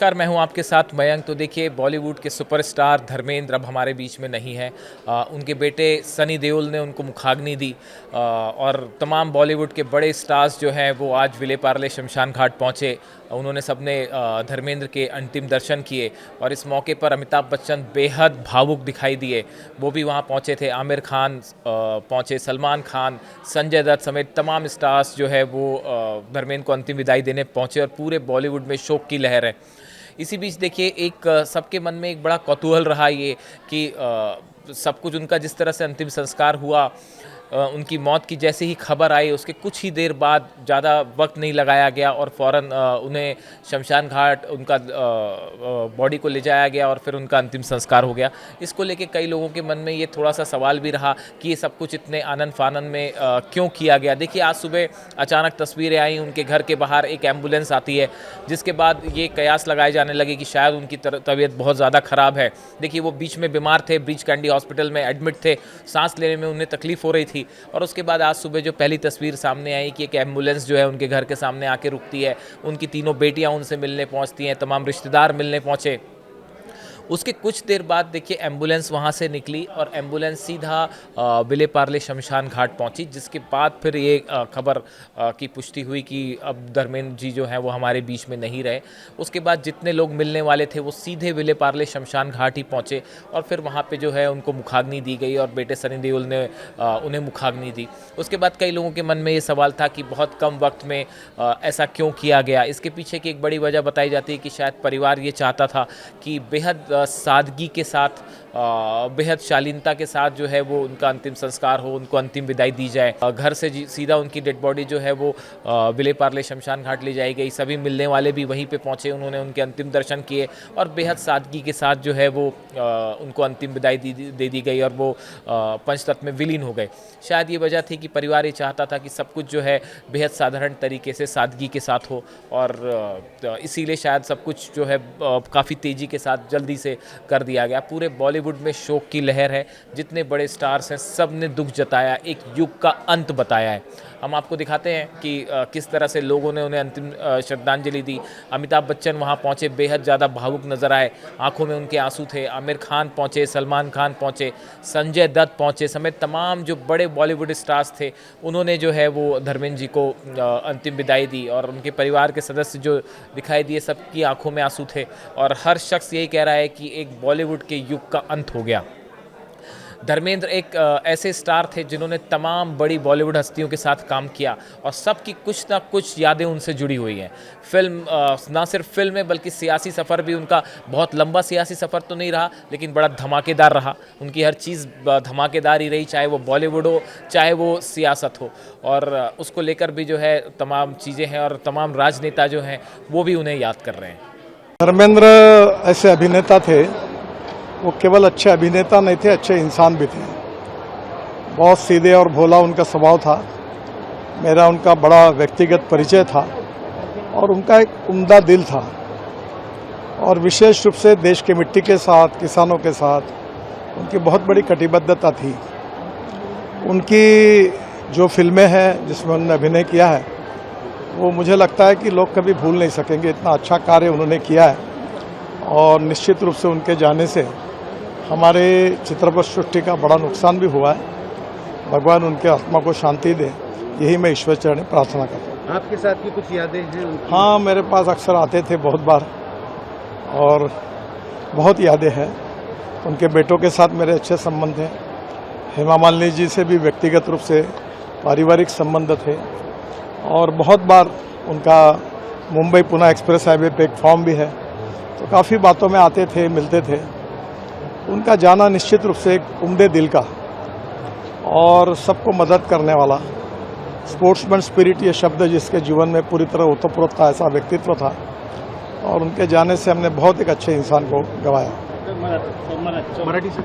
नमस्कार, मैं हूं आपके साथ मयंक। तो देखिए, बॉलीवुड के सुपरस्टार धर्मेंद्र अब हमारे बीच में नहीं है। उनके बेटे सनी देओल ने उनको मुखाग्नि दी और तमाम बॉलीवुड के बड़े स्टार्स जो हैं वो आज विले पार्ले शमशान घाट पहुंचे। उन्होंने सबने धर्मेंद्र के अंतिम दर्शन किए और इस मौके पर अमिताभ बच्चन बेहद भावुक दिखाई दिए। वो भी वहां पहुंचे थे। आमिर खान पहुंचे, सलमान खान, संजय दत्त समेत तमाम स्टार्स जो है वो धर्मेंद्र को अंतिम विदाई देने पहुंचे और पूरे बॉलीवुड में शोक की लहर है। इसी बीच देखिए, एक सबके मन में एक बड़ा कौतूहल रहा ये कि सब कुछ उनका जिस तरह से अंतिम संस्कार हुआ, उनकी मौत की जैसे ही खबर आई उसके कुछ ही देर बाद, ज़्यादा वक्त नहीं लगाया गया और फ़ौरन उन्हें शमशान घाट उनका बॉडी को ले जाया गया और फिर उनका अंतिम संस्कार हो गया। इसको लेके कई लोगों के मन में ये थोड़ा सा सवाल भी रहा कि ये सब कुछ इतने आनंद फानन में क्यों किया गया। देखिए, आज सुबह अचानक तस्वीरें आई, उनके घर के बाहर एक एम्बुलेंस आती है, जिसके बाद ये कयास लगाए जाने लगे कि शायद उनकी तबीयत बहुत ज़्यादा ख़राब है। देखिए, वो बीच में बीमार थे, ब्रीच कैंडी हॉस्पिटल में एडमिट थे, सांस लेने में उन्हें तकलीफ हो रही थी। और उसके बाद आज सुबह जो पहली तस्वीर सामने आई कि एक एम्बुलेंस जो है उनके घर के सामने आके रुकती है, उनकी तीनों बेटियां उनसे मिलने पहुंचती हैं, तमाम रिश्तेदार मिलने पहुंचे। उसके कुछ देर बाद देखिए, एम्बुलेंस वहाँ से निकली और एम्बुलेंस सीधा विले पार्ले शमशान घाट पहुँची, जिसके बाद फिर ये खबर की पुष्टि हुई कि अब धर्मेंद्र जी जो हैं वो हमारे बीच में नहीं रहे। उसके बाद जितने लोग मिलने वाले थे वो सीधे विले पार्ले शमशान घाट ही पहुँचे और फिर वहाँ पे जो है उनको मुखाग्नि दी गई और बेटे सनी देओल ने उन्हें मुखाग्नि दी। उसके बाद कई लोगों के मन में ये सवाल था कि बहुत कम वक्त में ऐसा क्यों किया गया। इसके पीछे की एक बड़ी वजह बताई जाती है कि शायद परिवार ये चाहता था कि बेहद सादगी के साथ, बेहद शालीनता के साथ जो है वो उनका अंतिम संस्कार हो, उनको अंतिम विदाई दी जाए। घर से सीधा उनकी डेड बॉडी जो है वो विले पार्ले शमशान घाट ले जाई गई। सभी मिलने वाले भी वहीं पे पहुंचे, उन्होंने उनके अंतिम दर्शन किए और बेहद सादगी के साथ जो है वो उनको अंतिम विदाई दे दी गई और वो पंचतत्व में विलीन हो गए। शायद ये वजह थी कि परिवार ये चाहता था कि सब कुछ जो है बेहद साधारण तरीके से, सादगी के साथ हो और इसीलिए शायद सब कुछ जो है काफ़ी तेज़ी के साथ जल्दी से कर दिया गया। पूरे बॉलीवुड में शोक की लहर है। जितने बड़े स्टार्स हैं सब ने दुख जताया, एक युग का अंत बताया है। हम आपको दिखाते हैं कि किस तरह से लोगों ने उन्हें अंतिम श्रद्धांजलि दी। अमिताभ बच्चन वहाँ पहुँचे, बेहद ज़्यादा भावुक नजर आए, आंखों में उनके आंसू थे। आमिर खान पहुँचे, सलमान खान पहुँचे, संजय दत्त पहुँचे समेत तमाम जो बड़े बॉलीवुड स्टार्स थे उन्होंने जो है वो धर्मेंद्र जी को अंतिम विदाई दी और उनके परिवार के सदस्य जो दिखाई दिए सबकी आंखों में आंसू थे और हर शख्स यही कह रहा है कि एक बॉलीवुड के युग का अंत हो गया। धर्मेंद्र एक ऐसे स्टार थे जिन्होंने तमाम बड़ी बॉलीवुड हस्तियों के साथ काम किया और सबकी कुछ ना कुछ यादें उनसे जुड़ी हुई हैं। ना सिर्फ फिल्म में बल्कि सियासी सफ़र भी उनका बहुत लंबा सियासी सफ़र तो नहीं रहा, लेकिन बड़ा धमाकेदार रहा। उनकी हर चीज़ धमाकेदार ही रही, चाहे वो बॉलीवुड हो चाहे वो सियासत हो। और उसको लेकर भी जो है तमाम चीज़ें हैं और तमाम राजनेता जो हैं वो भी उन्हें याद कर रहे हैं। धर्मेंद्र ऐसे अभिनेता थे, वो केवल अच्छे अभिनेता नहीं थे, अच्छे इंसान भी थे। बहुत सीधे और भोला उनका स्वभाव था। मेरा उनका बड़ा व्यक्तिगत परिचय था और उनका एक उम्दा दिल था और विशेष रूप से देश की मिट्टी के साथ, किसानों के साथ उनकी बहुत बड़ी कटिबद्धता थी। उनकी जो फिल्में हैं जिसमें उन्होंने अभिनय किया है वो मुझे लगता है कि लोग कभी भूल नहीं सकेंगे। इतना अच्छा कार्य उन्होंने किया है और निश्चित रूप से उनके जाने से हमारे चित्रपट सृष्टि का बड़ा नुकसान भी हुआ है। भगवान उनके आत्मा को शांति दे, यही मैं ईश्वर चरण प्रार्थना करता हूँ। आपके साथ की कुछ यादें हैं उनकी? हाँ, मेरे पास अक्सर आते थे बहुत बार और बहुत यादें हैं। उनके बेटों के साथ मेरे अच्छे संबंध हैं। हेमा मालिनी जी से भी व्यक्तिगत रूप से पारिवारिक संबंध थे और बहुत बार उनका मुंबई पुणे एक्सप्रेस हाईवे पे एक फॉर्म भी है, तो काफ़ी बातों में आते थे, मिलते थे। उनका जाना निश्चित रूप से एक उम्दे दिल का और सबको मदद करने वाला, स्पोर्ट्समैन स्पिरिट ये शब्द जिसके जीवन में पूरी तरह ओतप्रोत था, ऐसा व्यक्तित्व था और उनके जाने से हमने बहुत एक अच्छे इंसान को गंवाया। मराठी से